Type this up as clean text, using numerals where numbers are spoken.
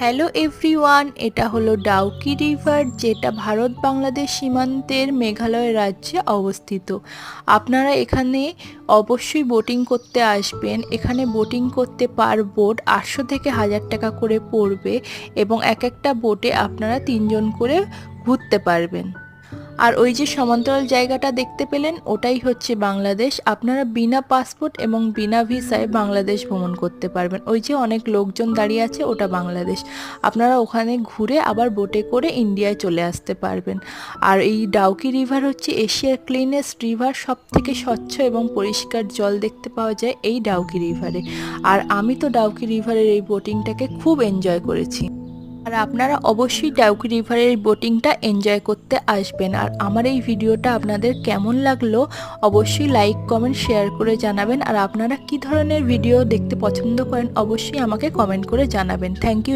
Hello everyone, এটা হলো Dawki river, যেটা ভারত বাংলাদেশ সীমান্তের মেঘালয় রাজ্যে অবস্থিত। আপনারা এখানে অবশ্যই বোটিং করতে আসবেন। এখানে বোটিং করতে পার বোট 800 থেকে 1000 টাকা করে পড়বে এবং এক একটা বোটে আপনারা 3 জন করে ঘুরতে পারবেন। আর ওই যে সমান্তরাল জায়গাটা দেখতে পেলেন, ওটাই হচ্ছে বাংলাদেশ। আপনারা বিনা পাসপোর্ট এবং বিনা ভিসায় বাংলাদেশ ভ্রমণ করতে পারবেন। ওই যে অনেক লোকজন দাঁড়িয়ে আছে, ওটা বাংলাদেশ। আপনারা ওখানে ঘুরে আবার বোটে করে ইন্ডিয়ায় চলে আসতে পারবেন। আর এই ডাউকি রিভার হচ্ছে এশিয়ার ক্লিনেস্ট রিভার। সব থেকে স্বচ্ছ এবং পরিষ্কার জল দেখতে পাওয়া যায় এই ডাউকি রিভারে। আর আমি তো ডাউকি রিভারের এই বোটিংটাকে খুব এনজয় করেছি। আর আপনারা অবশ্যই ডাউকি রিভারের বোটিংটা এনজয় করতে আসবেন। আর আমার এই ভিডিওটা আপনাদের কেমন লাগলো অবশ্যই লাইক কমেন্ট শেয়ার করে জানাবেন। আর আপনারা কি ধরনের ভিডিও দেখতে পছন্দ করেন অবশ্যই আমাকে কমেন্ট করে জানাবেন। Thank you.